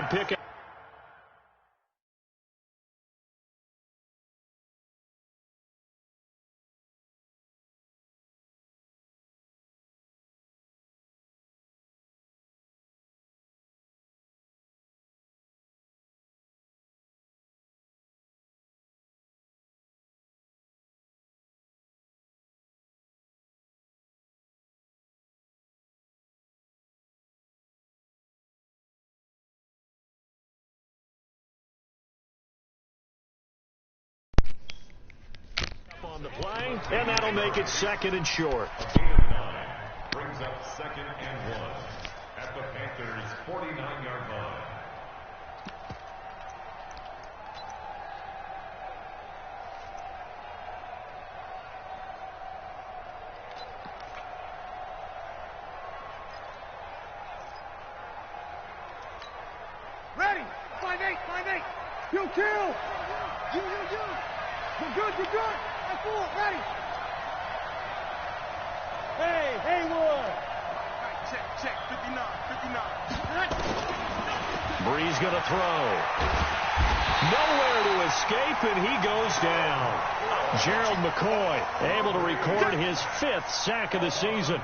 3-yard pickup. On the play, and that'll make it 2nd and short. Brings up 2nd and 1 at the Panthers' 49-yard line. Ready! 5-8, 5-8! You kill! You! You're good, you're good! That's full, ready! Hey, Haywood! Check, 59. Breeze going to throw. Nowhere to escape, and he goes down. Gerald McCoy able to record his 5th sack of the season.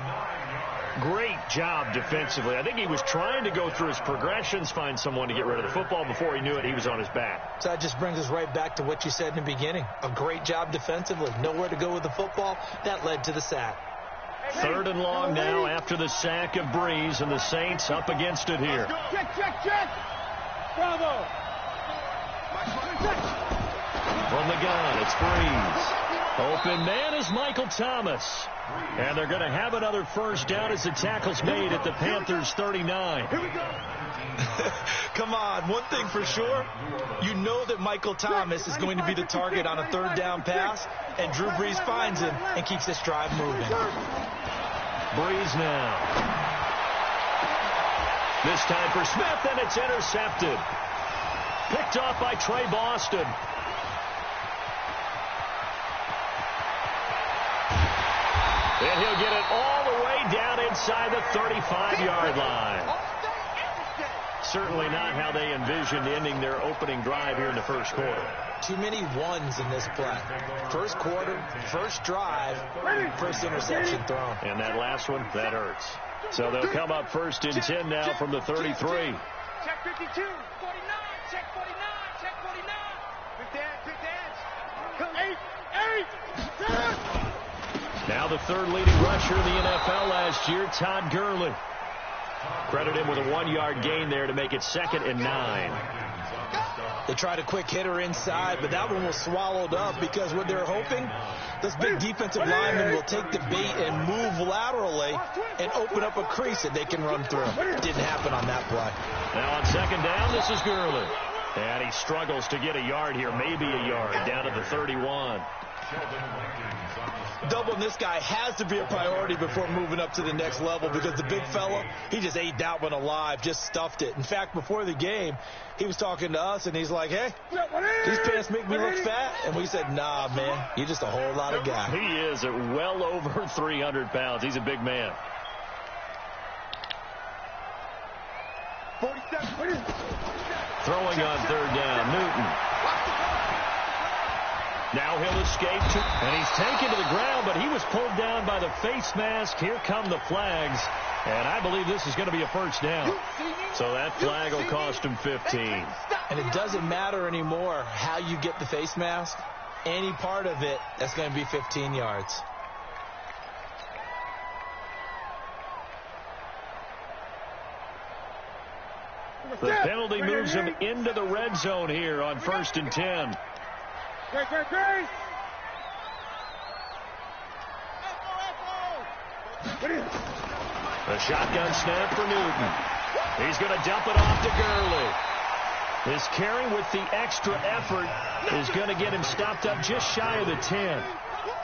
Great job defensively. I think he was trying to go through his progressions, find someone to get rid of the football. Before he knew it, he was on his back. So that just brings us right back to what you said in the beginning. A great job defensively. Nowhere to go with the football. That led to the sack. 3rd and long now after the sack of Breeze, and the Saints up against it here. Check! Bravo! From the gun, it's Breeze. Open man is Michael Thomas. And they're going to have another first down as the tackle's made at the Panthers' 39. Here we go. Come on, one thing for sure, you know that Michael Thomas is going to be the target on a 3rd down pass, and Drew Brees finds him and keeps this drive moving. Breeze now. This time for Smith, and it's intercepted. Picked off by Trey Boston. And he'll get it all the way down inside the 35-yard line. Certainly not how they envisioned ending their opening drive here in the first quarter. Too many ones in this play. First quarter, first drive, first interception thrown. And that last one, that hurts. So they'll come up 1st and 10 now from the 33. Check 52, 49, check 49, check 49. Big dance. Come 8, 7. Now the 3rd leading rusher in the NFL last year, Todd Gurley. Credit him with a 1-yard gain there to make it 2nd and 9. They tried a quick hitter inside, but that one was swallowed up because what they're hoping, this big defensive lineman will take the bait and move laterally and open up a crease that they can run through. Didn't happen on that play. Now on 2nd down, this is Gurley. And he struggles to get a yard here, maybe a yard, down to the 31. Doubling this guy has to be a priority before moving up to the next level because the big fella, he just ate that one alive, just stuffed it. In fact, before the game, he was talking to us, and he's like, hey, these pants make me look fat. And we said, nah, man, you're just a whole lot of guy. He is at well over 300 pounds. He's a big man. 47. Throwing on 3rd down, Newton. Now he'll escape, and he's taken to the ground, but he was pulled down by the face mask. Here come the flags, and I believe this is going to be a first down. So that flag will cost him 15. And it doesn't matter anymore how you get the face mask. Any part of it, that's going to be 15 yards. The penalty moves him into the red zone here on 1st and 10. Great. A shotgun snap for Newton. He's going to dump it off to Gurley. His carry with the extra effort is going to get him stopped up just shy of the 10.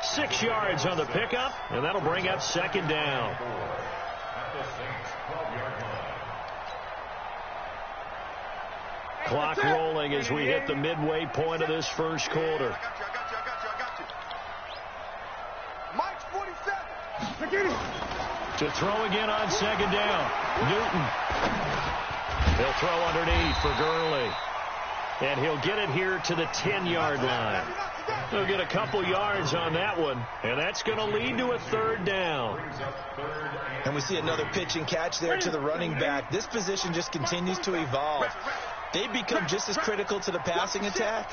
6 yards on the pickup, and that'll bring up 2nd down. Clock rolling as we hit the midway point of this first quarter. I got you. Mike 47. To throw again on 2nd down. Newton. He'll throw underneath for Gurley. And he'll get it here to the 10-yard line. He'll get a couple yards on that one, and that's going to lead to a third down. And we see another pitch and catch there to the running back. This position just continues to evolve. They become just as critical to the passing attack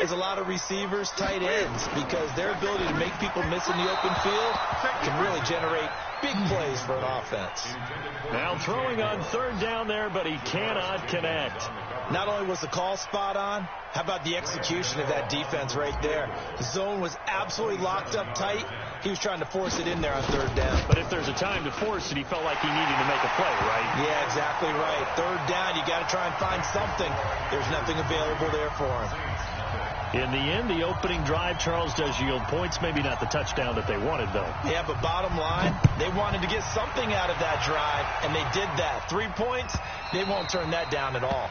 as a lot of receivers, tight ends, because their ability to make people miss in the open field can really generate big plays for an offense. Now throwing on third down there, but he cannot connect. Not only was the call spot on, how about the execution of that defense right there? The zone was absolutely locked up tight. He was trying to force it in there on third down. But if there's a time to force it, he felt like he needed to make a play, right? Yeah, exactly right. Third down, you got to try and find something. There's nothing available there for him. In the end, the opening drive, Charles, does yield points. Maybe not the touchdown that they wanted, though. Yeah, but bottom line, they wanted to get something out of that drive, and they did that. 3 points, they won't turn that down at all.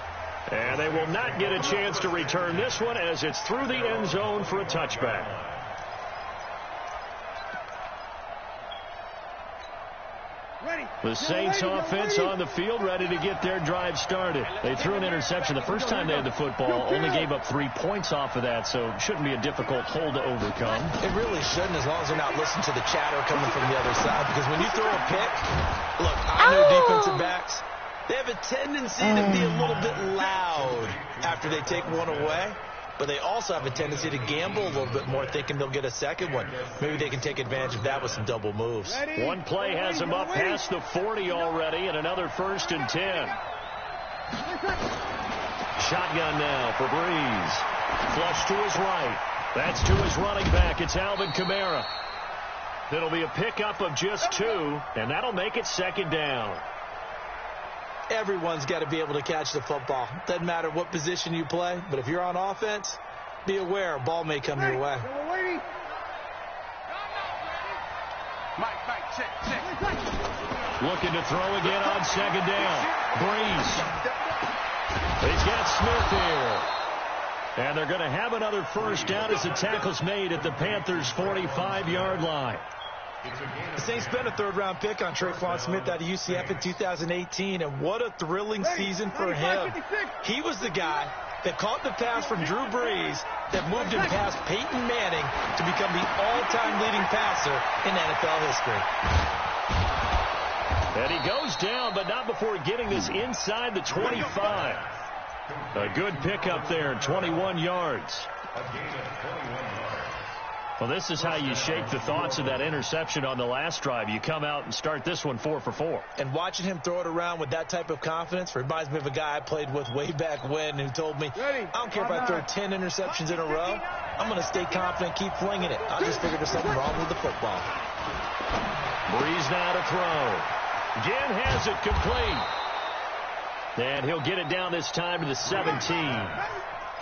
And they will not get a chance to return this one as it's through the end zone for a touchback. The Saints offense on the field, ready to get their drive started. They threw an interception the first time they had the football, only gave up 3 points off of that, so it shouldn't be a difficult hole to overcome. It really shouldn't, as long as they're not listening to the chatter coming from the other side, because when you throw a pick, look, I know defensive backs, they have a tendency to be a little bit loud after they take one away, but they also have a tendency to gamble a little bit more, thinking they'll get a second one. Maybe they can take advantage of that with some double moves. One play has him up past the 40 already, and another 1st and 10. Shotgun now for Breeze. Flush to his right. That's to his running back. It's Alvin Kamara. It'll be a pickup of just 2, and that'll make it 2nd down. Everyone's got to be able to catch the football. Doesn't matter what position you play, but if you're on offense, be aware a ball may come your way. Looking to throw again on 2nd down. Breeze. He's got Smith here. And they're going to have another 1st down as the tackle's made at the Panthers' 45-yard line. The Saints spent a 3rd-round pick on Tre'Quan Smith out of UCF in 2018, and what a thrilling season for him. He was the guy that caught the pass from Drew Brees that moved him past Peyton Manning to become the all-time leading passer in NFL history. And he goes down, but not before getting this inside the 25. A good pickup there, 21 yards. Well, this is how you shake the thoughts of that interception on the last drive. You come out and start this one 4 for 4. And watching him throw it around with that type of confidence reminds me of a guy I played with way back when who told me, I don't care if I throw 10 interceptions in a row. I'm going to stay confident, keep flinging it. I just figured there's something wrong with the football. Breeze now to throw. Again has it complete. And he'll get it down this time to the 17.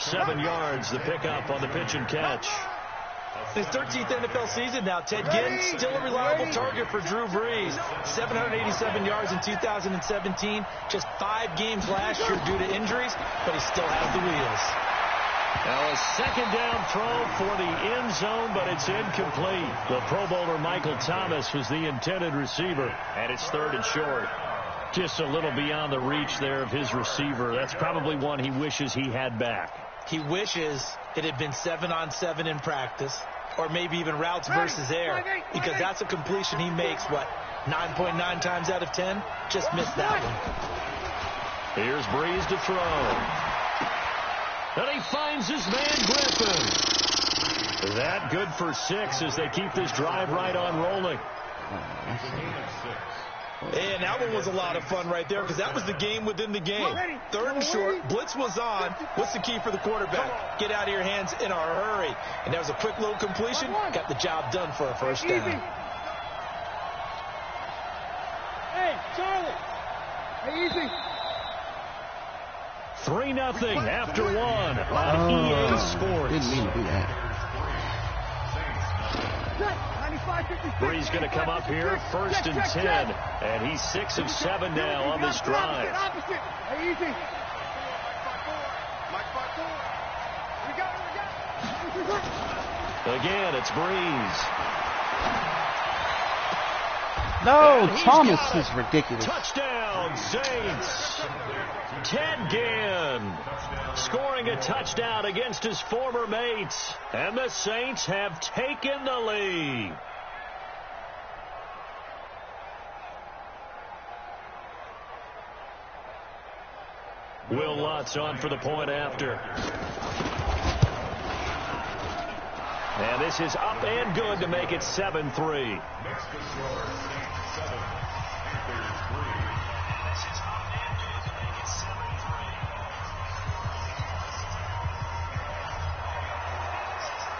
7 yards, the pickup on the pitch and catch. His 13th NFL season now, Ted Ginn, still a reliable target for Drew Brees. 787 yards in 2017, just 5 games last year due to injuries, but he still has the wheels. Now a 2nd down throw for the end zone, but it's incomplete. The Pro Bowler Michael Thomas was the intended receiver, and it's 3rd and short. Just a little beyond the reach there of his receiver. That's probably one he wishes he had back. He wishes it had been 7-on-7 in practice, or maybe even routes versus air, because that's a completion he makes, 9.9 times out of 10? Just missed that one. Here's Breeze to throw. And he finds his man Griffin. That good for 6 as they keep this drive right on rolling. And that one was a lot of fun right there because that was the game within the game. 3rd and short, blitz was on. What's the key for the quarterback? Get out of your hands in a hurry. And that was a quick little completion. Got the job done for a 1st down. Hey, Charlie. Hey, easy. 3-0 after 1 on EA Sports. Didn't mean to do that. Breeze going to come up here, 1st and 10, and he's 6 of 7 now on this drive. Hey, easy. Again, it's Breeze. No, Thomas is ridiculous. Touchdown, Saints. Ted Ginn scoring a touchdown against his former mates. And the Saints have taken the lead. Will Lutz on for the point after. And this is up and good to make it 7-3. Next to score, Saints 7, Panthers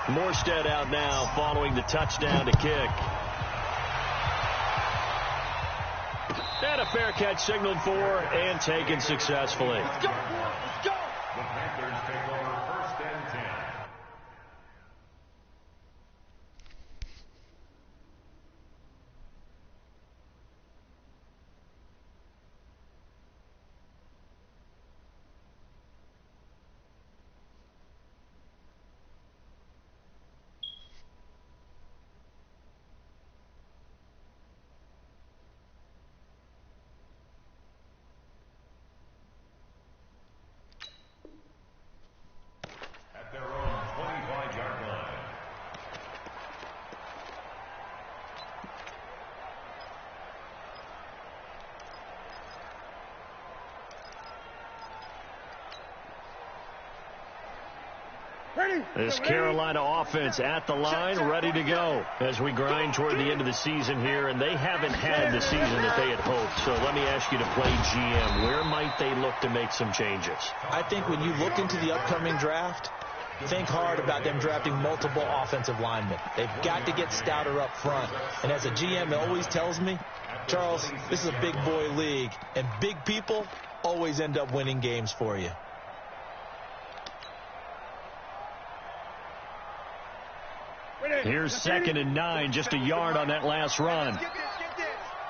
3. Morstead out now following the touchdown to kick. And a fair catch signaled for and taken successfully. Let's go, boy. Let's go. The Panthers take over 1st and 10. Their own 25-yard line. This Carolina offense at the line, ready to go as we grind toward the end of the season here, and they haven't had the season that they had hoped. So let me ask you to play GM. Where might they look to make some changes? I think when you look into the upcoming draft, think hard about them drafting multiple offensive linemen. They've got to get stouter up front. And as a GM always tells me, Charles, this is a big boy league, and big people always end up winning games for you. Here's 2nd and 9, just a yard on that last run. Get this.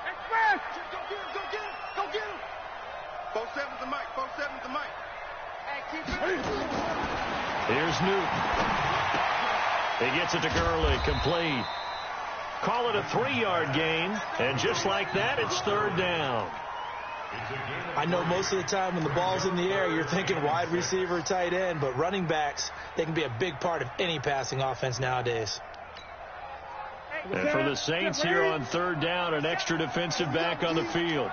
Express. Go get him. Go get him. 4-7's the mic. 4-7's the mic. Hey, keep it. Here's Newton. He gets it to Gurley, complete. Call it a 3-yard gain, and just like that, it's 3rd down. I know most of the time when the ball's in the air, you're thinking wide receiver, tight end, but running backs, they can be a big part of any passing offense nowadays. And for the Saints here on 3rd down, an extra defensive back on the field.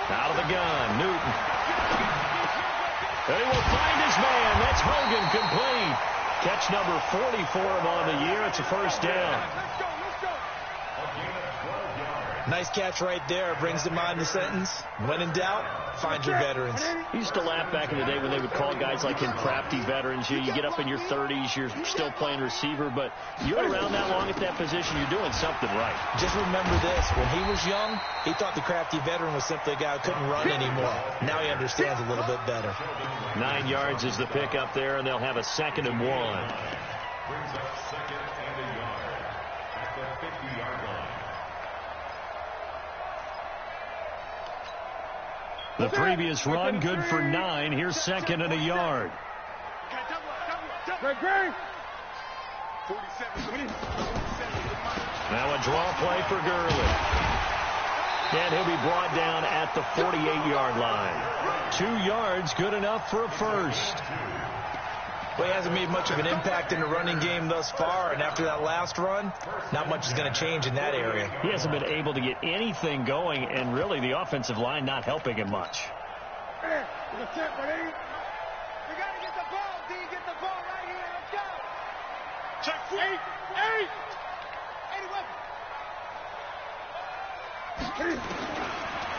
Out of the gun, Newton. They will find his man. That's Hogan, complete. Catch number 40 for him on the year. It's a 1st down. Nice catch right there. Brings to mind the sentence, when in doubt, find your veterans. I used to laugh back in the day when they would call guys like him crafty veterans. You get up in your 30s, you're still playing receiver, but you're around that long at that position, you're doing something right. Just remember this, when he was young, he thought the crafty veteran was simply a guy who couldn't run anymore. Now he understands a little bit better. 9 yards is the pick up there, and they'll have a 2nd and 1. Brings up 2nd and a yard at the 50-yard line. The previous run, good for 9. Here's 2nd and a yard. Now a draw play for Gurley. And he'll be brought down at the 48-yard line. 2 yards, good enough for a 1st. Well, he hasn't made much of an impact in the running game thus far, and after that last run, not much is going to change in that area. He hasn't been able to get anything going, and really the offensive line not helping him much. We got to get the ball, D. Get the ball right here. Let's go. Check 8.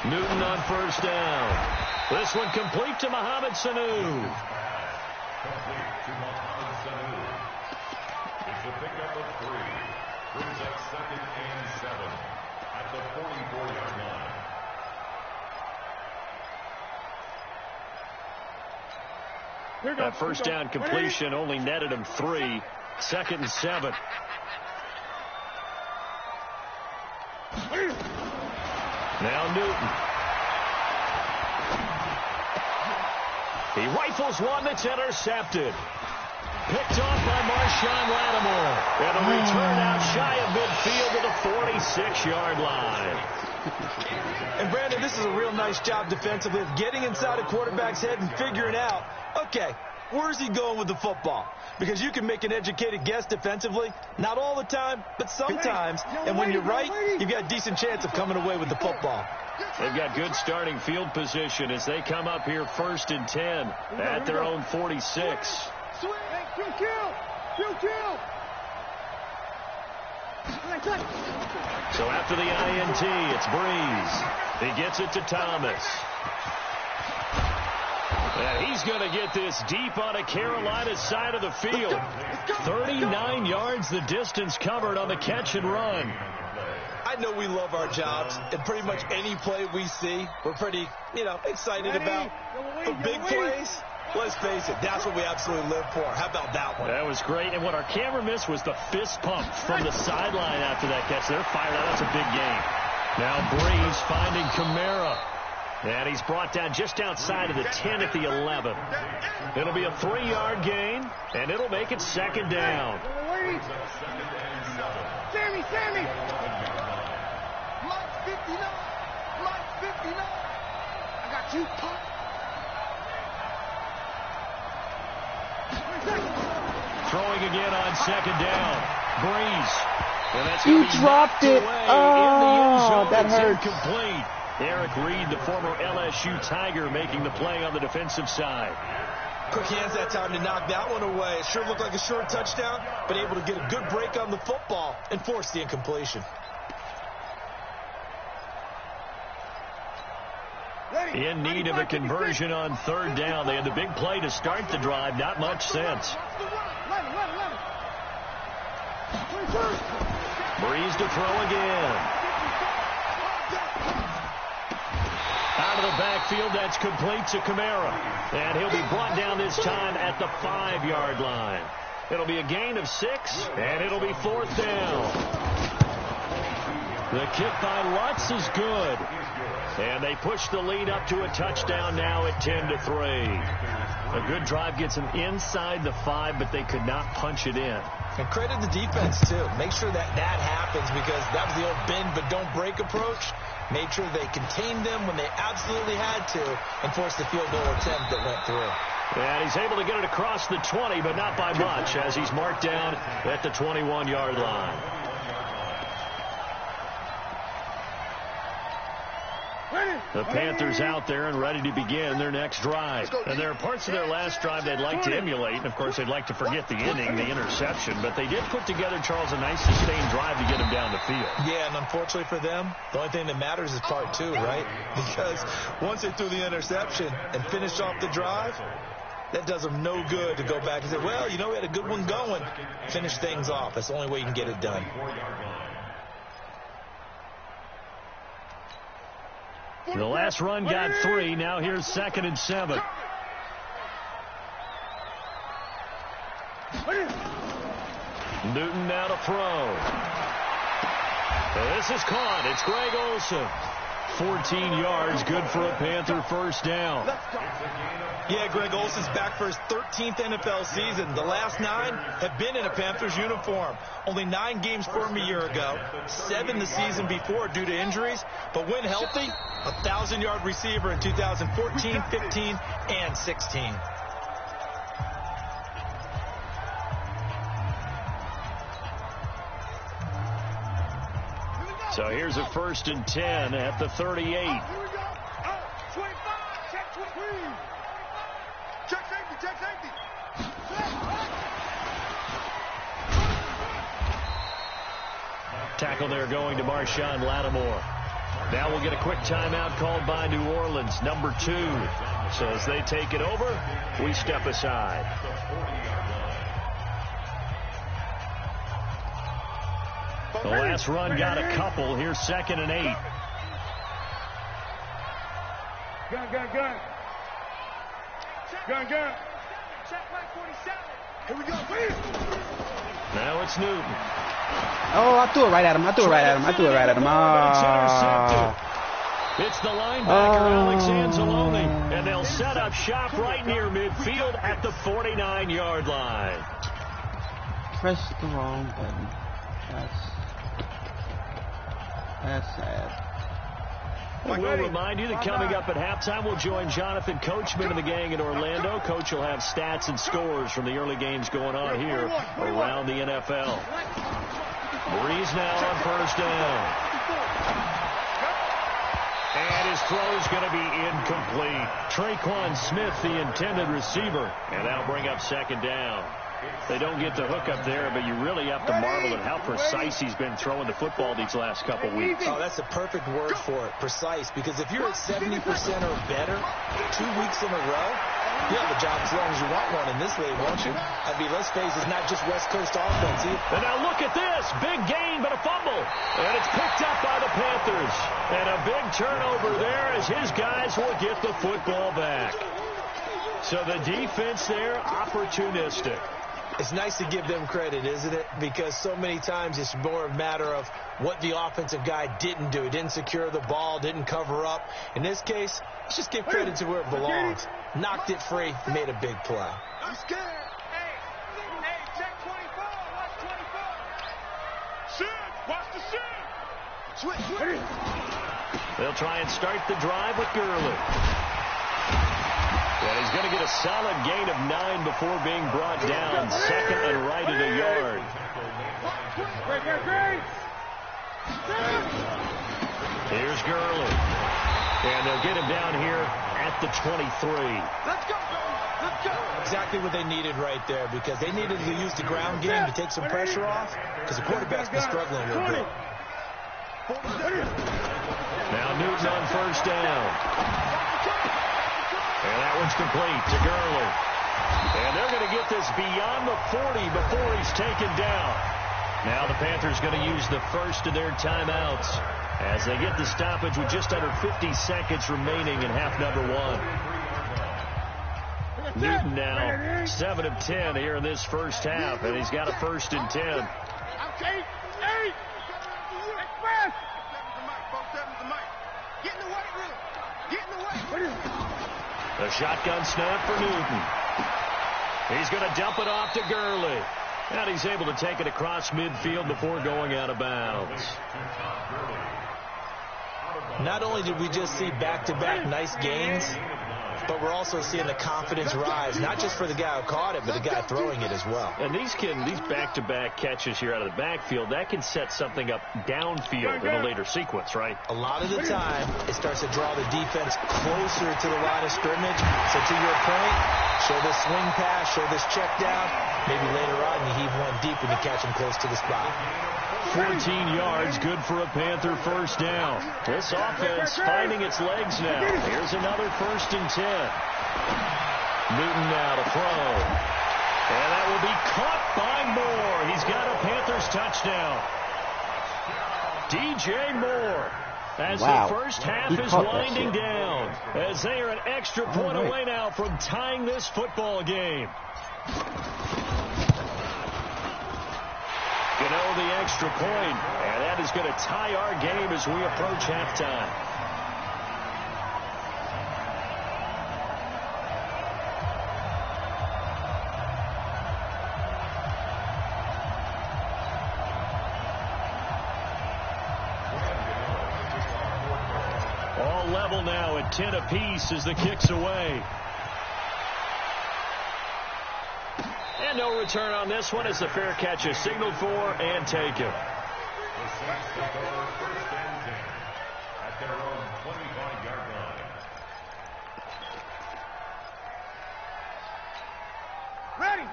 Newton on 1st down. This one complete to Mohamed Sanu. Complete to Mohamed Sanu. It's a pickup of 3. Brings up 2nd and 7 at the 44-yard line. That 1st down completion only netted him 3. 2nd and 7. Now Newton. He rifles one that's intercepted. Picked off by Marshawn Lattimore. And a return out shy of midfield to the 46-yard line. And, Brandon, this is a real nice job defensively of getting inside a quarterback's head and figuring out, okay, where's he going with the football? Because you can make an educated guess defensively. Not all the time, but sometimes. And when you're right, you've got a decent chance of coming away with the football. They've got good starting field position as they come up here 1st and 10 at their own 46. So after the INT, it's Breeze. He gets it to Thomas. And he's going to get this deep on a Carolina side of the field. 39 yards the distance covered on the catch and run. I know we love our jobs, and pretty much any play we see, we're pretty, excited about. But big plays, let's face it, that's what we absolutely live for. How about that one? That was great. And what our camera missed was the fist pump from the sideline after that catch. They're fired out. That's a big game. Now Breeze finding Kamara. And he's brought down just outside of the 10 at the 11. It'll be a 3-yard gain, and it'll make it 2nd down. Sammy! Mike 59! I got you, Pop. Throwing again on 2nd down. Breeze. And that's He dropped it. Oh, that hurts. Incomplete. Eric Reed, the former LSU Tiger, making the play on the defensive side. Quick hands that time to knock that one away. It sure looked like a short touchdown, but able to get a good break on the football and force the incompletion. In need of a conversion on 3rd down. They had the big play to start the drive. Not much sense. Breeze to throw again. Out of the backfield, that's complete to Kamara. And he'll be brought down this time at the 5-yard line. It'll be a gain of 6, and it'll be 4th down. The kick by Lutz is good. And they push the lead up to a touchdown now at 10-3. A good drive gets them inside the 5, but they could not punch it in. And credit the defense, too. Make sure that happens, because that was the old bend but don't break approach. Made sure they contained them when they absolutely had to and forced the field goal attempt that went through. And he's able to get it across the 20, but not by much, as he's marked down at the 21-yard line. The Panthers out there and ready to begin their next drive. And there are parts of their last drive they'd like to emulate. And, of course, they'd like to forget the inning, the interception. But they did put together, Charles, a nice sustained drive to get them down the field. Yeah, and unfortunately for them, the only thing that matters is part 2, right? Because once they threw the interception and finished off the drive, that does them no good to go back and say, well, we had a good one going. Finish things off. That's the only way you can get it done. The last run got 3. Now here's 2nd and 7. Newton now to throw. This is caught. It's Greg Olsen. 14 yards, good for a Panther 1st down. Yeah, Greg Olsen's back for his 13th NFL season. The last 9 have been in a Panthers uniform. Only 9 games for him a year ago, 7 the season before due to injuries. But when healthy, a 1,000-yard receiver in 2014, 15, and 16. So here's a 1st and 10 at the 38. Here we go. 25. Check 23. Check safety. Tackle there going to Marshawn Lattimore. Now we'll get a quick timeout called by New Orleans, number 2. So as they take it over, we step aside. The last run got a couple. Here's 2nd and 8. Gun. Check right 47. Here we go. Now it's Newton. Oh, I threw it right at him. It's the linebacker, Alex Anzalone, and they'll set up shop right near midfield at the 49-yard line. pressed the wrong button. That's sad. We'll remind you that coming up at halftime, we'll join Jonathan Coachman and the gang in Orlando. Coach will have stats and scores from the early games going on here around the NFL. Breeze now on first down. And his throw's going to be incomplete. Traquan Smith, the intended receiver. And that'll bring up second down. They don't get the hook up there, but you really have to marvel at how precise he's been throwing the football these last couple weeks. Oh, that's a perfect word for it, precise, because if you're at 70% or better 2 weeks in a row, you'll have a job as long as you want one in this league, won't you? I mean, let's face it, it's not just West Coast offense either. And now look at this. Big gain, but a fumble. And it's picked up by the Panthers. And a big turnover there as his guys will get the football back. So the defense there, opportunistic. It's nice to give them credit, isn't it? Because so many times it's more a matter of what the offensive guy didn't do. He didn't secure the ball, didn't cover up. In this case, let's just give credit to where it belongs. Knocked it free, made a big play. I'm scared. Hey, check 24. Watch 24. Shit, watch the shit. Switch. They'll try and start the drive with Gurley. And he's going to get a solid gain of 9 before being brought down. Second and right at a yard. Here's Gurley. And they'll get him down here at the 23. Let's go. Let's go. Exactly what they needed right there, because they needed to use the ground game to take some pressure off, because the quarterback's been struggling a little bit. Now Newton on first down. And that one's complete to Gurley. And they're going to get this beyond the 40 before he's taken down. Now the Panthers going to use the first of their timeouts as they get the stoppage with just under 50 seconds remaining in half number 1. Newton now 7 of 10 here in this first half, and he's got a first and 10. Okay, 8. Express. Get in the weight room. Get in the weight. A shotgun snap for Newton. He's going to dump it off to Gurley. And he's able to take it across midfield before going out of bounds. Not only did we just see back-to-back nice gains, but we're also seeing the confidence rise, not just for the guy who caught it, but the guy throwing it as well. And these back-to-back catches here out of the backfield, that can set something up downfield in a later sequence, right? A lot of the time, it starts to draw the defense closer to the line of scrimmage. So to your point, show this swing pass, show this check down. Maybe later on you heave one deep and you catch him close to the spot. 14 yards, good for a Panther first down. This offense finding its legs now. Here's another first and 10. Newton now to throw. And that will be caught by Moore. He's got a Panthers touchdown. DJ Moore, as the first half is winding down, as they are an extra point away now from tying this football game. You know, the extra point, and that is going to tie our game as we approach halftime. All level now at 10 apiece as the kick's away. And no return on this one as the fair catch is signaled for and taken. At their own 25-yard line.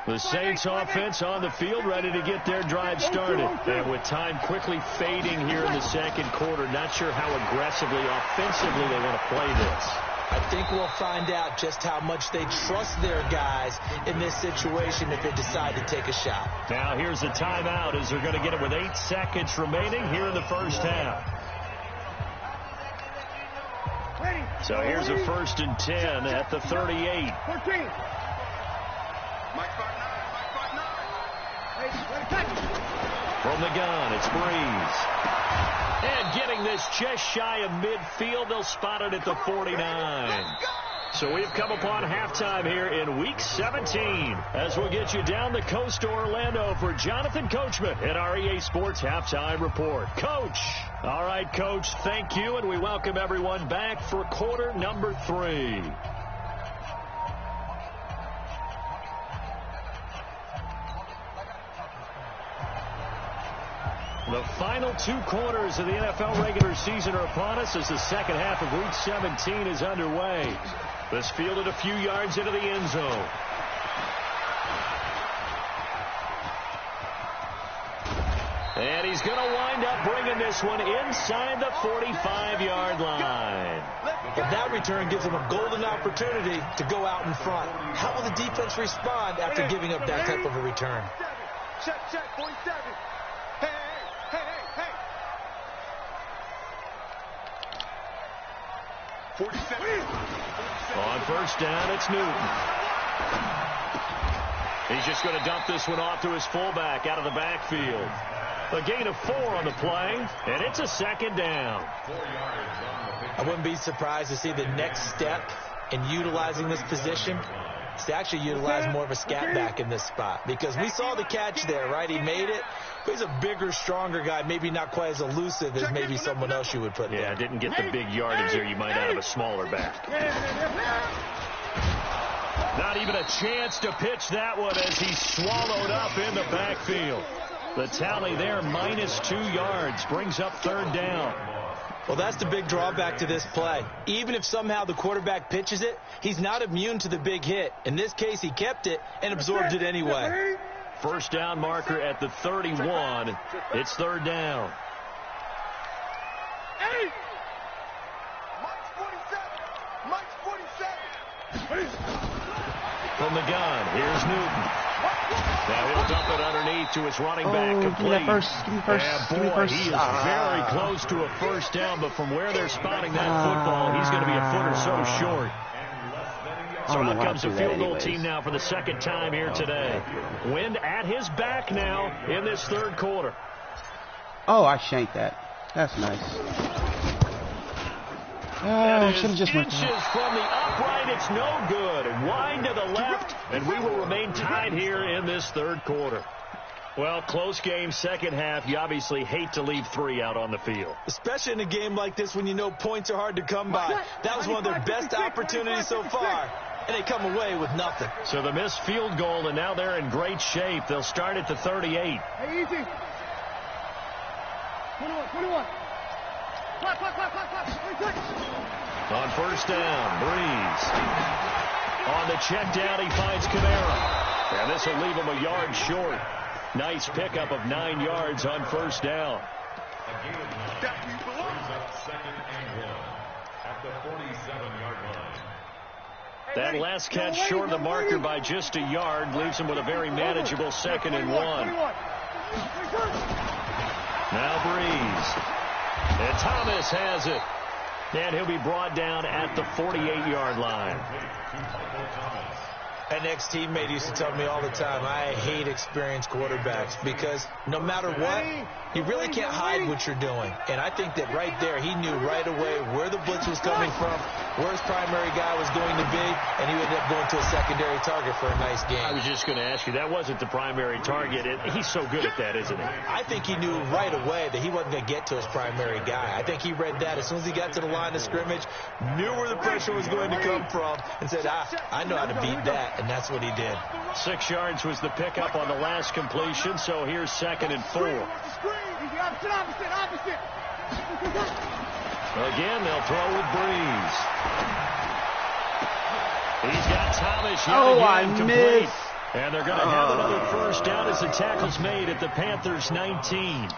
The Saints offense on the field, ready to get their drive started. And with time quickly fading here in the second quarter, not sure how aggressively, offensively they want to play this. I think we'll find out just how much they trust their guys in this situation if they decide to take a shot. Now here's the timeout as they're going to get it with 8 seconds remaining here in the first half. So here's a first and 10 at the 38. 14. From the gun, it's Breeze. And getting this just shy of midfield, they'll spot it at the 49. So we've come upon halftime here in Week 17 as we'll get you down the coast to Orlando for Jonathan Coachman in our EA Sports Halftime Report. Coach. All right, Coach, thank you, and we welcome everyone back for quarter number 3. The final 2 quarters of the NFL regular season are upon us as the second half of Week 17 is underway. This fielded a few yards into the end zone. And he's going to wind up bringing this one inside the 45-yard line. But that return gives him a golden opportunity to go out in front. How will the defense respond after giving up that type of a return? Check, 47. Hey. 47. On first down, it's Newton. He's just going to dump this one off to his fullback out of the backfield. A gain of 4 on the play, and it's a second down. I wouldn't be surprised to see the next step in utilizing this position is to actually utilize more of a scat back in this spot, because we saw the catch there, right? He made it. But he's a bigger, stronger guy, maybe not quite as elusive as maybe someone else you would put there. Yeah, didn't get the big yardage there you might out of a smaller back. Not even a chance to pitch that one as he's swallowed up in the backfield. The tally there, minus 2 yards, brings up third down. Well, that's the big drawback to this play. Even if somehow the quarterback pitches it, he's not immune to the big hit. In this case, he kept it and absorbed it anyway. First down marker at the 31. It's third down. Hey! Mike's 47. From the gun, here's Newton. Now he'll dump it underneath to his running back, complete. Give me first. Boy, he is very close to a first down, but from where they're spotting that football, he's going to be a foot or so short. So out comes the field goal team now for the second time here today. Wind at his back now in this third quarter. Oh, I shanked that. That's nice. I should have just went inches from the upright. It's no good. Wide to the left, and we will remain tied here in this third quarter. Well, close game, second half. You obviously hate to leave 3 out on the field. Especially in a game like this when you know points are hard to come by. That was one of their best opportunities so far, and they come away with nothing. So the missed field goal, and now they're in great shape. They'll start at the 38. Hey, easy. 21. Clock. On first down, Breeze. On the check down, he finds Kamara. And this will leave him a yard short. Nice pickup of 9 yards on first down. Second and 1 at the 47-yard line. That last catch short of the marker by just a yard leaves him with a very manageable second and 1. Now Breeze. And Thomas has it. And he'll be brought down at the 48-yard line. An ex-teammate used to tell me all the time, I hate experienced quarterbacks because no matter what, you really can't hide what you're doing. And I think that right there, he knew right away where the blitz was coming from, where his primary guy was going to be, and he ended up going to a secondary target for a nice game. I was just going to ask you, that wasn't the primary target. He's so good at that, isn't he? I think he knew right away that he wasn't going to get to his primary guy. I think he read that as soon as he got to the line of scrimmage, knew where the pressure was going to come from, and said, I know how to beat that. And that's what he did. 6 yards was the pickup on the last completion, so here's second and 4. Opposite. Again, they'll throw with Breeze. He's got Thomas yet again complete. And they're going to have another first down as the tackle's made at the Panthers' 19.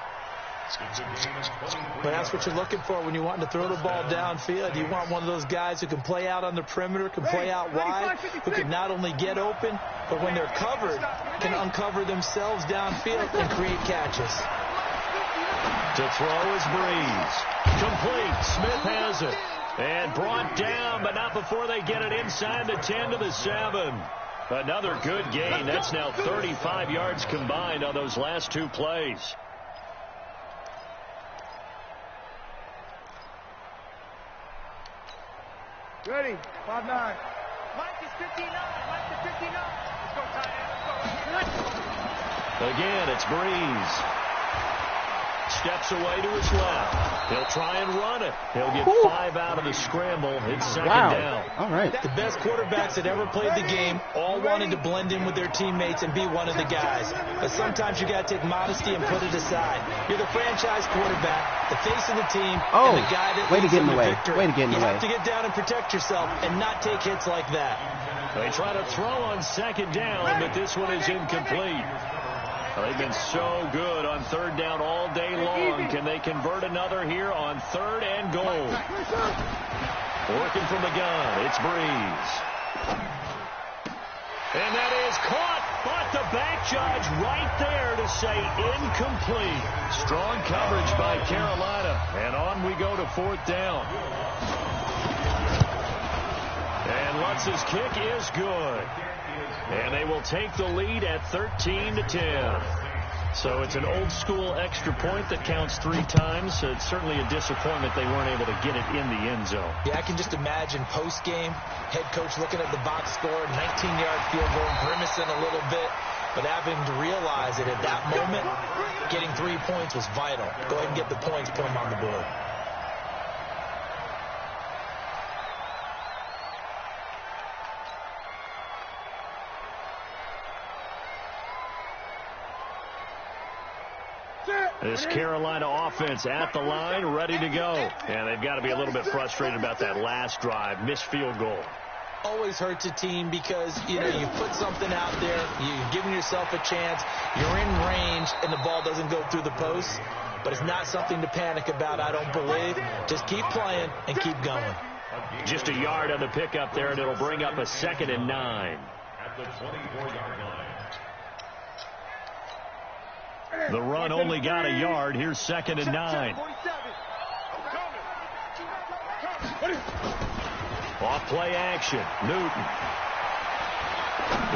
But that's what you're looking for when you want to throw the ball downfield. You want one of those guys who can play out on the perimeter, can play out wide, who can not only get open, but when they're covered, can uncover themselves downfield and create catches. To throw is Breeze. Complete. Smith has it. And brought down, but not before they get it inside the 10 to the 7. Another good gain. That's now 35 yards combined on those last 2 plays. Ready. 5-9. Mike is 59. Mike is 59. Let's go, tight end. Let's go. Again, it's Breeze. Steps away to his left. He'll try and run it. He'll get 5 out of the scramble. It's second down. All right. The best quarterbacks that ever played the game all wanted to blend in with their teammates and be one of the guys. But sometimes you got to take modesty and put it aside. You're the franchise quarterback, the face of the team, and the guy that leads them to victory. Way to get in the way. You have to get down and protect yourself and not take hits like that. They try to throw on second down, but this one is incomplete. They've been so good on third down all day long. Can they convert another here on 3rd and goal? Working from the gun, it's Breeze. And that is caught, but the back judge right there to say incomplete. Strong coverage by Carolina, and on we go to 4th down. And Lutz's kick is good. And they will take the lead at 13-10. So it's an old-school extra point that counts 3 times. So it's certainly a disappointment they weren't able to get it in the end zone. Yeah, I can just imagine post-game, head coach looking at the box score, 19-yard field goal, grimacing a little bit, but having to realize that at that moment, getting 3 points was vital. Go ahead and get the points, put them on the board. This Carolina offense at the line, ready to go. And they've got to be a little bit frustrated about that last drive, missed field goal. Always hurts a team because, you put something out there, you're giving yourself a chance, you're in range, and the ball doesn't go through the post. But it's not something to panic about, I don't believe. Just keep playing and keep going. Just a yard on the pickup there, and it'll bring up a 2nd and 9. At the 24-yard line. The run only got a yard. Here's 2nd and 9. Off play action. Newton.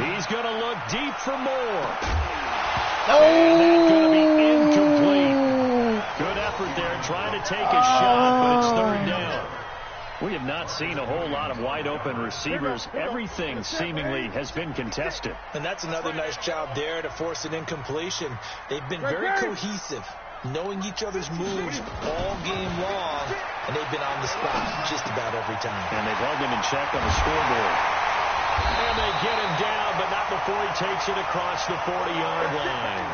He's going to look deep for more. And that's going to be incomplete. Good effort there trying to take a shot, but it's 3rd down. We have not seen a whole lot of wide-open receivers. Everything seemingly has been contested. And that's another nice job there to force an incompletion. They've been very cohesive, knowing each other's moves all game long, and they've been on the spot just about every time. And they've held him in check on the scoreboard. And they get him down, but not before he takes it across the 40-yard line.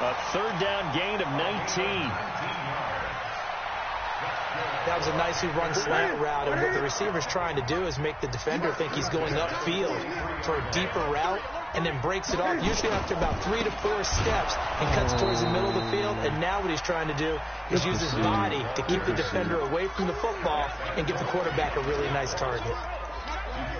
A 3rd down gain of 19. That was a nicely run slant route, and what the receiver's trying to do is make the defender think he's going upfield for a deeper route, and then breaks it off, usually after about 3 to 4 steps, and cuts towards the middle of the field. And now what he's trying to do is use his body to keep the defender away from the football and give the quarterback a really nice target.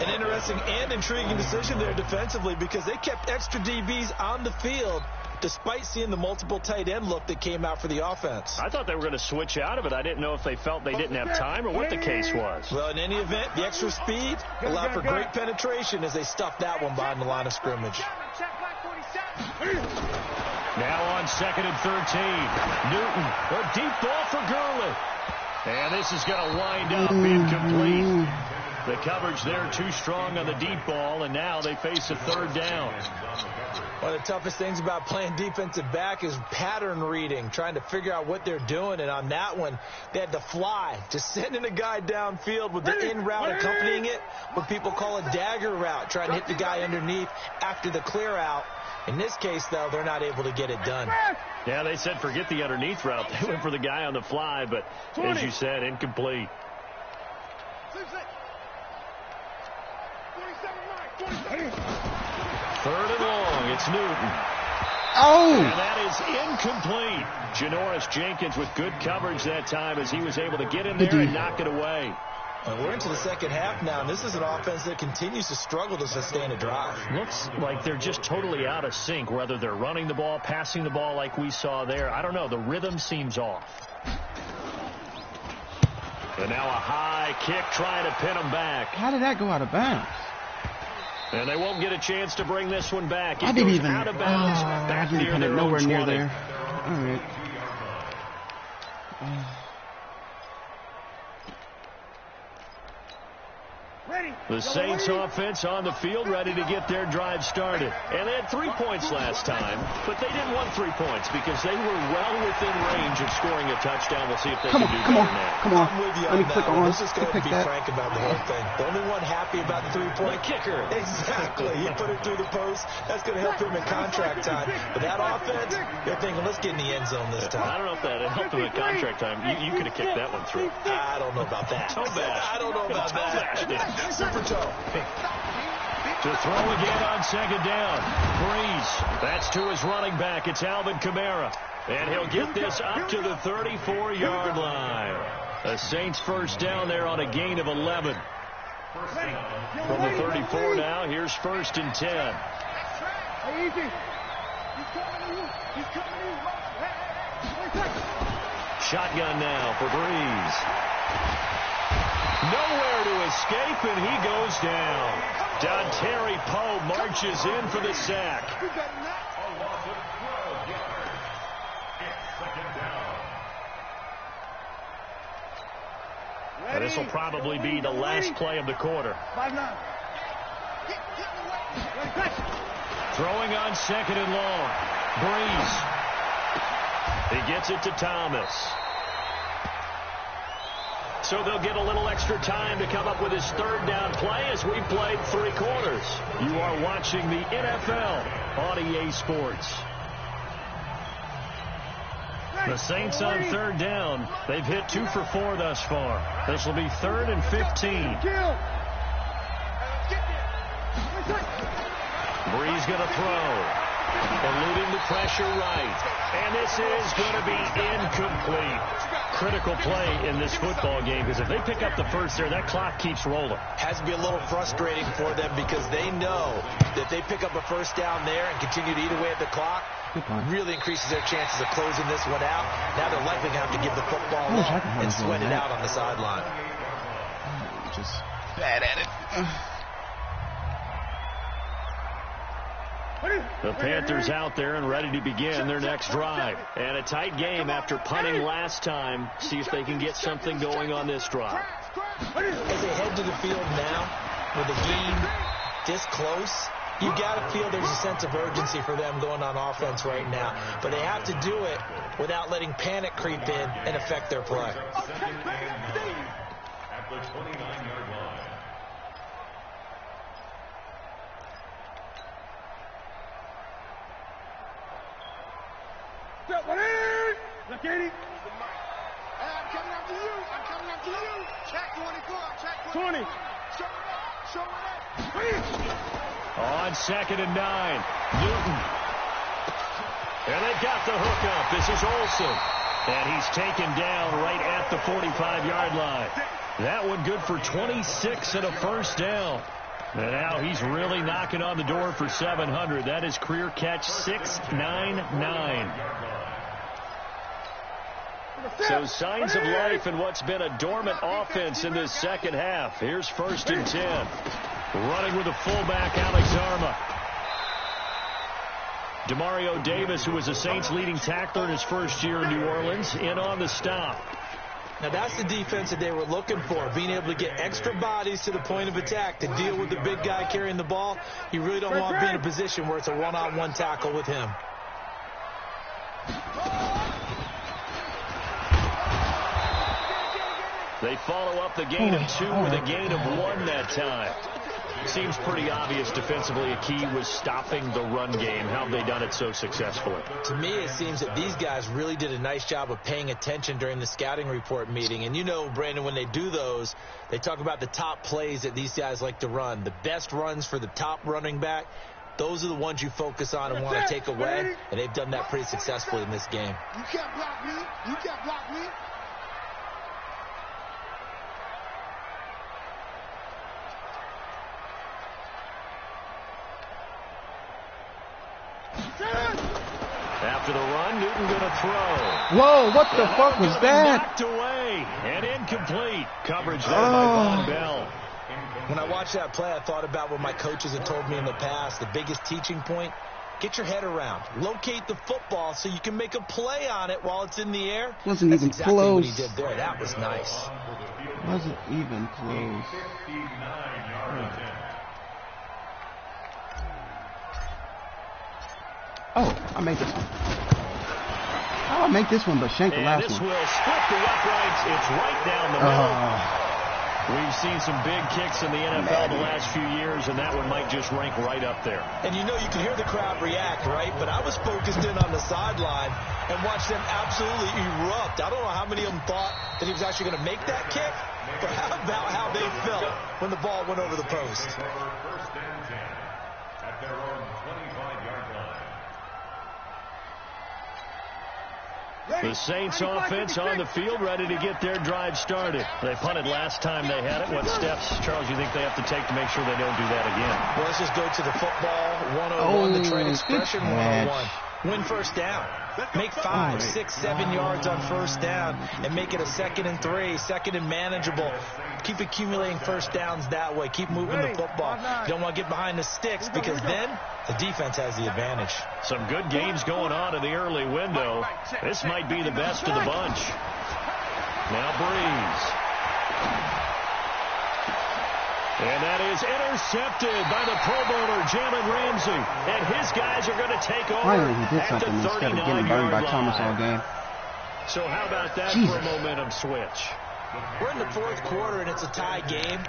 An interesting and intriguing decision there defensively, because they kept extra DBs on the field despite seeing the multiple tight end look that came out for the offense. I thought they were going to switch out of it. I didn't know if they felt they didn't have time or what the case was. Well, in any event, the extra speed allowed for great penetration as they stuffed that one behind the line of scrimmage. Now on 2nd and 13. Newton, a deep ball for Gurley. And this is going to wind up incomplete. The coverage there too strong on the deep ball, and now they face a 3rd down. One of the toughest things about playing defensive back is pattern reading, trying to figure out what they're doing. And on that one, they had to fly, just sending a guy downfield with the in route accompanying it, what people call a dagger route, trying to hit the guy underneath after the clear out. In this case, though, they're not able to get it done. Yeah, they said forget the underneath route. They went for the guy on the fly, but as you said, incomplete. 3rd and long. It's Newton. Oh! And that is incomplete. Janoris Jenkins with good coverage that time as he was able to get in there and knock it away. We're into the second half now, and this is an offense that continues to struggle to sustain a drive. Looks like they're just totally out of sync, whether they're running the ball, passing the ball like we saw there. I don't know. The rhythm seems off. And now a high kick trying to pin them back. How did that go out of bounds? And they won't get a chance to bring this one back. I didn't even. Out of bounds, back near their nowhere own near 20. there. All right. The Saints offense on the field, ready to get their drive started. And they had 3 points last time, but they didn't want 3 points because they were well within range of scoring a touchdown. We'll see if they can do better now. Come on. I'm with you Let me on click that. on. Let's just go ahead and be that. frank about the whole thing. The only one happy about the 3-point kicker. Exactly. He put it through the post. That's going to help him in contract time. But that offense, they're thinking, let's get in the end zone this time. I don't know if that helped him in contract time. You could have kicked that one through. I don't know about that. I don't know about that. Super toe. To throw again on second down. Breeze. That's to his running back. It's Alvin Kamara. And he'll get this up to the 34-yard line. The Saints first down there on a gain of 11. From the 34 now, here's 1st and 10. Hey, easy. He's coming to you. He's coming to you. Shotgun now for Breeze. Nowhere to escape, and he goes down. Dontari Poe marches in for the sack. A loss of 12 yards. It's second down. And this will probably be the last play of the quarter. 5-9. Throwing on second and long. Breeze. He gets it to Thomas. So they'll get a little extra time to come up with his 3rd down play as we played 3 quarters. You are watching the NFL on EA Sports. The Saints on 3rd down. They've hit 2 for 4 thus far. This will be 3rd and 15. Breeze going to throw. Eluding the pressure right. And this is going to be incomplete. Critical play in this football game because if they pick up the first there, that clock keeps rolling. Has to be a little frustrating for them because they know that they pick up a first down there and continue to eat away at the clock. Really increases their chances of closing this one out. Now they're likely going to have to give the football up and sweat it out on the sideline. Just bad at it. The Panthers out there and ready to begin their next drive. And a tight game after punting last time. See if they can get something going on this drive. As they head to the field now with the game this close, you got to feel there's a sense of urgency for them going on offense right now. But they have to do it without letting panic creep in and affect their play. Second and 9 at the 29-yard line. Look at him. I'm coming after you. I'm coming after you. Check 24. Check 20. Show it up. Show it up. On 2nd and 9. Newton. And they've got the hook up. This is Olsen. And he's taken down right at the 45-yard line. That one good for 26 and a first down. And now he's really knocking on the door for 700. That is career catch 699. So signs of life in what's been a dormant offense in this second half. Here's 1st and 10. Running with the fullback, Alex Arma. Demario Davis, who was the Saints' leading tackler in his first year in New Orleans, in on the stop. Now that's the defense that they were looking for, being able to get extra bodies to the point of attack to deal with the big guy carrying the ball. You really don't want to be in a position where it's a one-on-one tackle with him. They follow up the gain of 2 with a gain of 1 that time. Seems pretty obvious defensively a key was stopping the run game. How have they done it so successfully? To me, it seems that these guys really did a nice job of paying attention during the scouting report meeting. And you know, Brandon, when they do those, they talk about the top plays that these guys like to run. The best runs for the top running back, those are the ones you focus on and want to take away. And they've done that pretty successfully in this game. You can't block me. You can't block me. After the run, Newton going to throw. Whoa, what the fuck was that? Knocked away and incomplete. Coverage there by Von Bell. When I watched that play, I thought about what my coaches had told me in the past. The biggest teaching point get your head around, locate the football so you can make a play on it while it's in the air. Wasn't That's even exactly close. what he did there. That was nice. Wasn't even close. Oh, I made this one. How I make this one, but shank the last this one? will split the uprights. It's right down the middle. We've seen some big kicks in the NFL the last few years, and that one might just rank right up there. And you know, you can hear the crowd react, right? But I was focused in on the sideline and watched them absolutely erupt. I don't know how many of them thought that he was actually going to make that kick, but how about how they felt when the ball went over the post? First and 10 at their own 25-yard line. The Saints offense on the field, ready to get their drive started. They punted last time they had it. What steps, Charles, you think they have to take to make sure they don't do that again? Well, let's just go to the football 101, the trade expression 101. Win first down. Make 5, 6, 7 yards on first down and make it a 2nd and 3, 2nd and manageable. Keep accumulating first downs that way. Keep moving the football. You don't want to get behind the sticks because then the defense has the advantage. Some good games going on in the early window. This might be the best of the bunch. Now Breeze. And that is intercepted by the Pro Bowler, Jalen Ramsey. And his guys are going to take over. Finally, he did something instead of getting burned by Thomas all game. So how about that for a momentum switch? We're in the 4th quarter, and it's a tie game.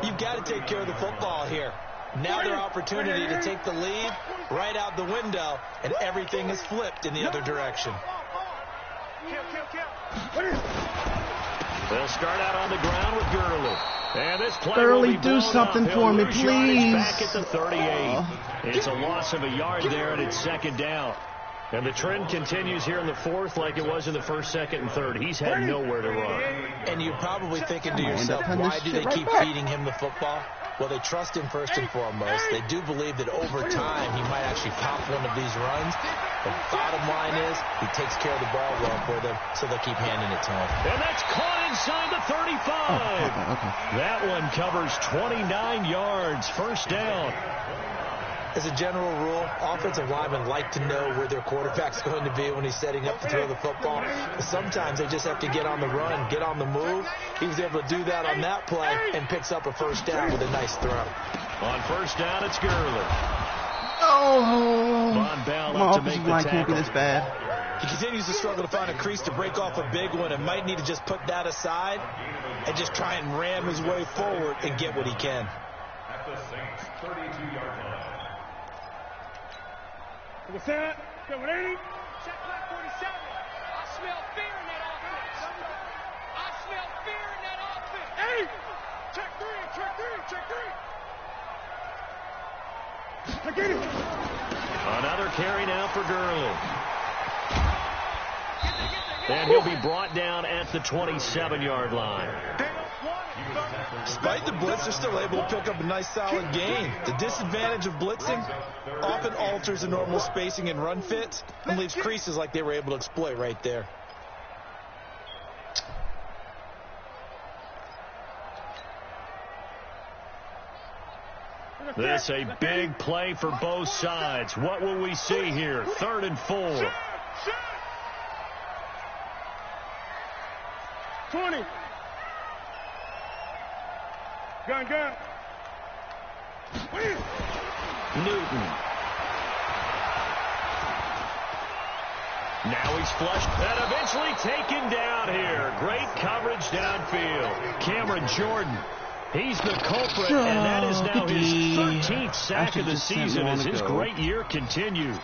You've got to take care of the football here. Now their opportunity to take the lead right out the window, and everything is flipped in the other direction. They'll start out on the ground with Gurley. And this play Gurley, will be do something for me, please. Back at the 38. It's a loss of a yard there, and it's 2nd down. And the trend continues here in the 4th like it was in the 1st, 2nd, and 3rd. He's had nowhere to run. And you're probably thinking to yourself, why do they keep feeding him the football? Well, they trust him first and foremost. They do believe that over time he might actually pop one of these runs. The bottom line is he takes care of the ball well for them, so they'll keep handing it to him. And that's caught inside the 35. Okay. That one covers 29 yards. First down. As a general rule, offensive linemen like to know where their quarterback's going to be when he's setting up to throw the football. But sometimes they just have to get on the run, get on the move. He was able to do that on that play and picks up a first down with a nice throw. On first down, it's Gurley. Oh, Von Bell my up to make offensive the line can't be tackle. this bad. He continues to struggle to find a crease to break off a big one and might need to just put that aside and just try and ram his way forward and get what he can. At the Saints' 32-yard line. Look at that. Go with 80. Check back 47. I smell fear in that offense. I smell fear in that offense. 80. Check 3. Check 3. Check 3. Check 80. Another carry now for Gurley. And he'll be brought down at the 27-yard line. Despite the blitz, they're still able to pick up a nice solid gain. The disadvantage of blitzing often alters the normal spacing and run fits and leaves creases like they were able to exploit right there. This a big play for both sides. What will we see here? 3rd and 4. 20. Gun. Newton. Now he's flushed and eventually taken down here. Great coverage downfield. Cameron Jordan. He's the culprit, and that is now his 13th sack of the season as his great year continues.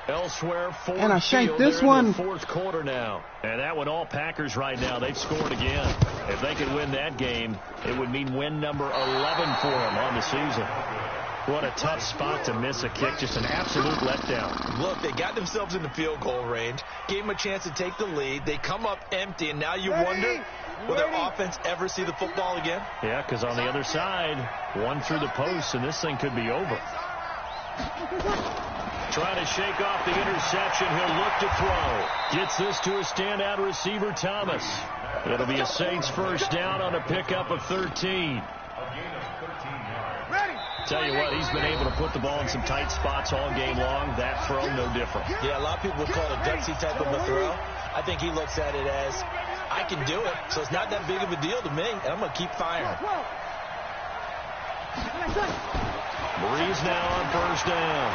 Elsewhere, And I shanked this they're one. in the 4th quarter now. And that one, all Packers right now. They've scored again. If they could win that game, it would mean win number 11 for them on the season. What a tough spot to miss a kick. Just an absolute letdown. Look, they got themselves in the field goal range, gave them a chance to take the lead. They come up empty, and now you wonder, will their offense ever see the football again? Yeah, because on the other side, one through the post, and this thing could be over. Trying to shake off the interception. He'll look to throw. Gets this to a standout receiver, Thomas. It'll be a Saints first down on a pickup of 13. A gain of 13 yards. Ready. Tell you what, he's been able to put the ball in some tight spots all game long. That throw, no different. Yeah, a lot of people would call it a gutsy type of a throw. I think he looks at it as, I can do it, so it's not that big of a deal to me, and I'm going to keep firing. Breeze now on first down.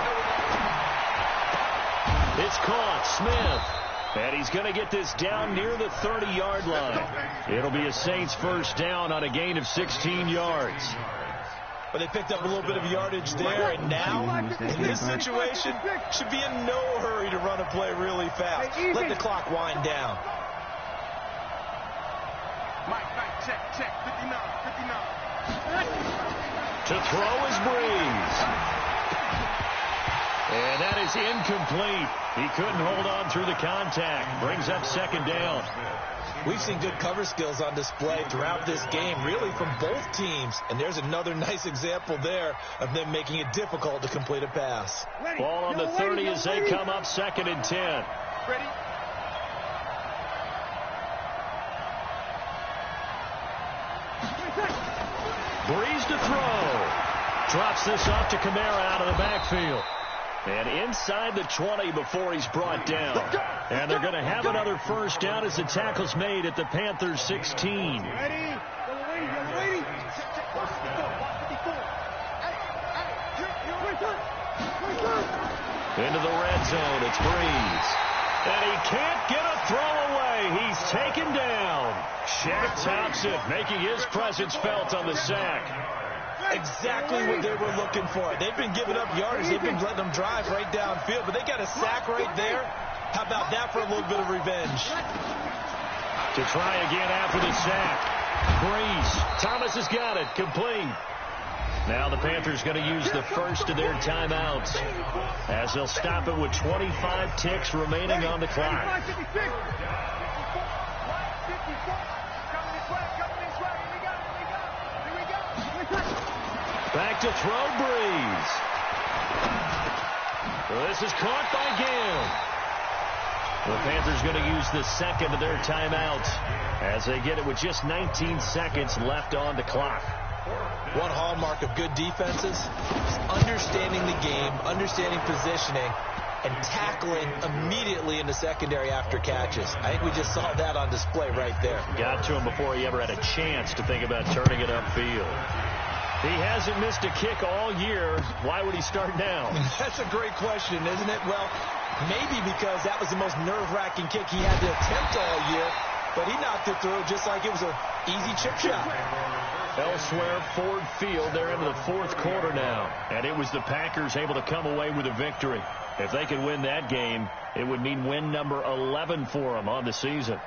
It's caught. Smith. And he's going to get this down near the 30-yard line. It'll be a Saints first down on a gain of 16 yards. But they picked up a little bit of yardage there, and now, in this situation, should be in no hurry to run a play really fast. Let the clock wind down. Mike, check. 59. To throw is Breeze. And that is incomplete. He couldn't hold on through the contact. Brings up second down. We've seen good cover skills on display throughout this game, really from both teams. And there's another nice example there of them making it difficult to complete a pass. Ball on the 30 as they come up 2nd and 10. Ready? Breeze to throw. Drops this off to Kamara out of the backfield. And inside the 20 before he's brought down. And they're going to have another first down as the tackle's made at the Panthers 16. Ready? Ready? Into the red zone, it's Breeze. And he can't get a throw away. He's taken down. Shaq Thompson making his presence felt on the sack. Exactly what they were looking for. They've been giving up yardage. They've been letting them drive right downfield, but they got a sack right there. How about that for a little bit of revenge? To try again after the sack. Breeze. Thomas has got it. Complete. Now the Panthers going to use the first of their timeouts as they'll stop it with 25 ticks remaining on the clock. Back to throw, Breeze. This is caught by Gale. The Panthers going to use the second of their timeouts as they get it with just 19 seconds left on the clock. One hallmark of good defenses is understanding the game, understanding positioning, and tackling immediately in the secondary after catches. I think we just saw that on display right there. Got to him before he ever had a chance to think about turning it upfield. He hasn't missed a kick all year. Why would he start now? That's a great question, isn't it? Well, maybe because that was the most nerve-wracking kick he had to attempt all year, but he knocked it through just like it was an easy chip shot. Elsewhere, Ford Field, they're into the fourth quarter now, and it was the Packers able to come away with a victory. If they could win that game, it would mean win number 11 for them on the season.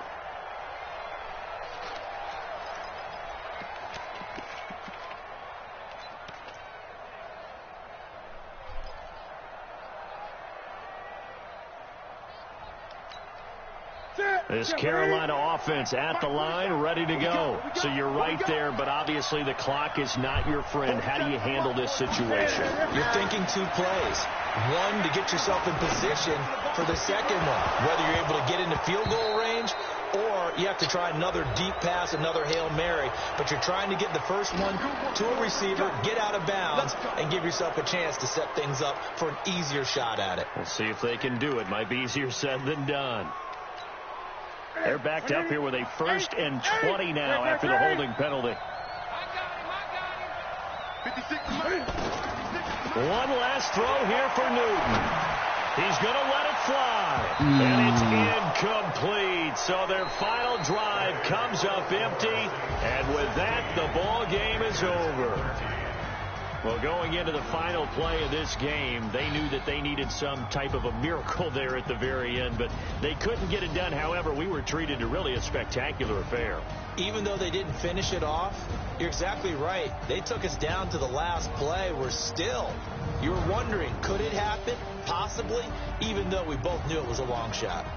This Carolina offense at the line, ready to go. So you're right there, but obviously the clock is not your friend. How do you handle this situation? You're thinking two plays. One, to get yourself in position for the second one, whether you're able to get into field goal range or you have to try another deep pass, another Hail Mary. But you're trying to get the first one to a receiver, get out of bounds, and give yourself a chance to set things up for an easier shot at it. We'll see if they can do it. Might be easier said than done. They're backed up here with a 1st and 20 now after the holding penalty. One last throw here for Newton. He's going to let it fly. And it's incomplete. So their final drive comes up empty. And with that, the ball game is over. Well, going into the final play of this game, they knew that they needed some type of a miracle there at the very end, but they couldn't get it done. However, we were treated to really a spectacular affair. Even though they didn't finish it off, you're exactly right. They took us down to the last play. We're still, you were wondering, could it happen? Possibly, even though we both knew it was a long shot.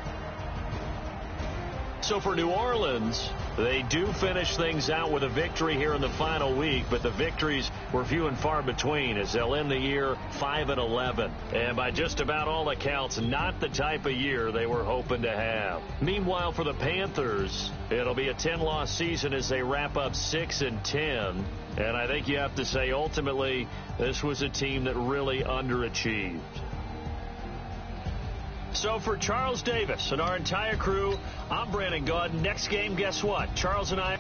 So for New Orleans, they do finish things out with a victory here in the final week, but the victories were few and far between as they'll end the year 5-11. And by just about all accounts, not the type of year they were hoping to have. Meanwhile, for the Panthers, it'll be a 10-loss season as they wrap up 6-10. And I think you have to say, ultimately, this was a team that really underachieved. So for Charles Davis and our entire crew, I'm Brandon Gaudin. Next game, guess what? Charles and I...